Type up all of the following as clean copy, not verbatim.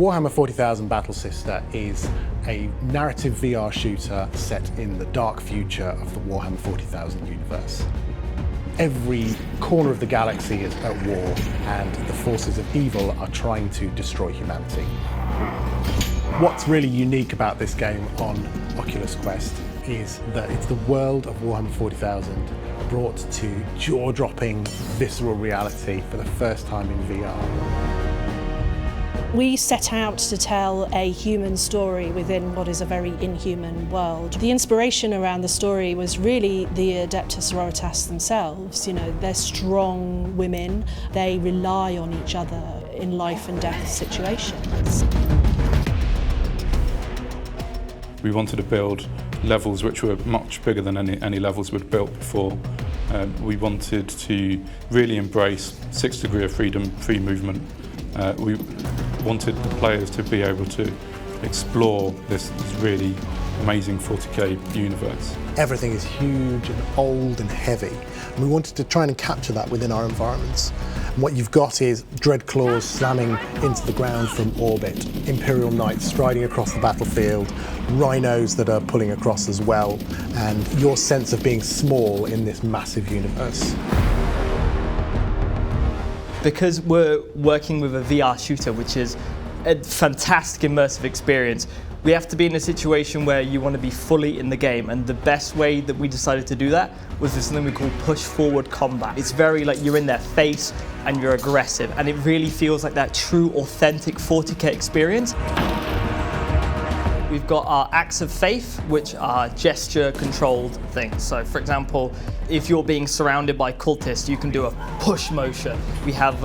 Warhammer 40,000 Battle Sister is a narrative VR shooter set in the dark future of the Warhammer 40,000 universe. Every corner of the galaxy is at war, and the forces of evil are trying to destroy humanity. What's really unique about this game on Oculus Quest is that it's the world of Warhammer 40,000 brought to jaw-dropping, visceral reality for the first time in VR. We set out to tell a human story within what is a very inhuman world. The inspiration around the story was really the Adeptus Sororitas themselves. You know, they're strong women. They rely on each other in life and death situations. We wanted to build levels which were much bigger than any levels we'd built before. We wanted to really embrace 6th degree of freedom, free movement. We wanted the players to be able to explore this really amazing 40k universe. Everything is huge and old and heavy, and we wanted to try and capture that within our environments. And what you've got is Dreadclaws slamming into the ground from orbit, Imperial Knights striding across the battlefield, rhinos that are pulling across as well, and your sense of being small in this massive universe. Because we're working with a VR shooter, which is a fantastic immersive experience, we have to be in a situation where you want to be fully in the game, and the best way that we decided to do that was with something we call push forward combat. It's very like you're in their face and you're aggressive, and it really feels like that true authentic 40k experience. We've got our acts of faith, which are gesture-controlled things. So, for example, if you're being surrounded by cultists, you can do a push motion. We have,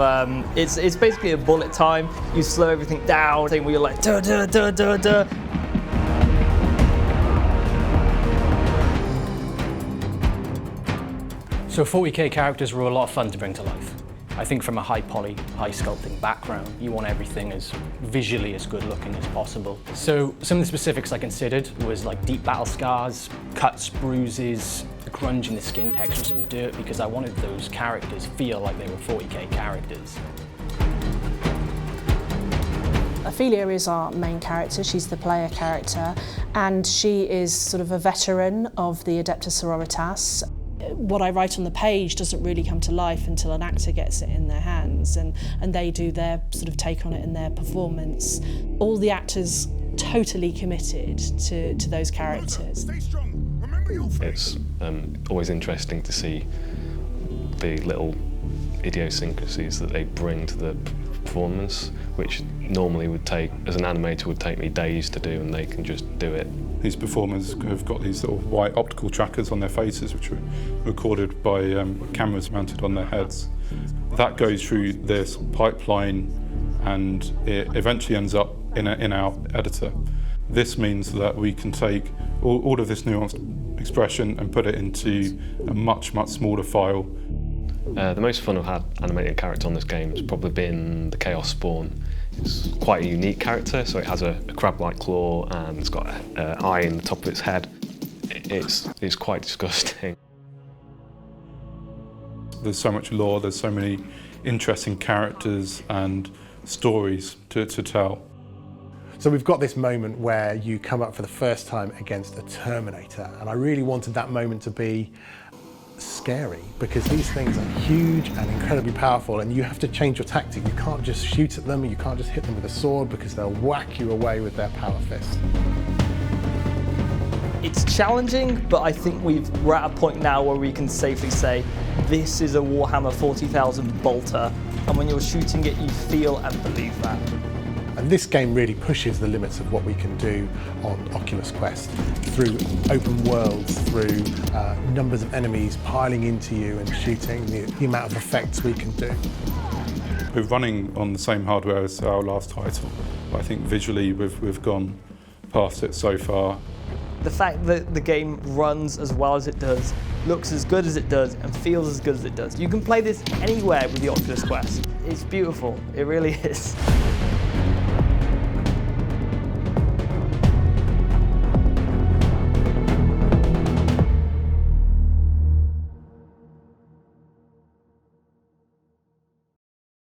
it's basically a bullet time. You slow everything down, where you're like, da da da da da. So 40k characters were a lot of fun to bring to life. I think from a high poly, high sculpting background, you want everything as visually as good looking as possible. So some of the specifics I considered was like deep battle scars, cuts, bruises, the grunge in the skin textures and dirt, because I wanted those characters feel like they were 40k characters. Ophelia is our main character, she's the player character, and she is sort of a veteran of the Adeptus Sororitas. What I write on the page doesn't really come to life until an actor gets it in their hands and they do their sort of take on it in their performance. All the actors totally committed to those characters. It's always interesting to see the little idiosyncrasies that they bring to the performance, which normally would take, as an animator, would take me days to do, and they can just do it. These performers have got these sort of white optical trackers on their faces, which were recorded by cameras mounted on their heads. That goes through this pipeline and it eventually ends up in our editor. This means that we can take all of this nuanced expression and put it into a much, much smaller file. The most fun I've had animating a character on this game has probably been the Chaos Spawn. It's quite a unique character, so it has a crab-like claw and it's got an eye in the top of its head. It's quite disgusting. There's so much lore, there's so many interesting characters and stories to tell. So we've got this moment where you come up for the first time against a Terminator, and I really wanted that moment to be scary, because these things are huge and incredibly powerful, and you have to change your tactic. You can't just shoot at them, you can't just hit them with a sword, because they'll whack you away with their power fist. It's challenging, but I think we're at a point now where we can safely say this is a Warhammer 40,000 bolter, and when you're shooting it, you feel and believe that. And this game really pushes the limits of what we can do on Oculus Quest through open worlds, through numbers of enemies piling into you and shooting, the amount of effects we can do. We're running on the same hardware as our last title, but I think visually we've gone past it so far. The fact that the game runs as well as it does, looks as good as it does, and feels as good as it does. You can play this anywhere with the Oculus Quest. It's beautiful, it really is.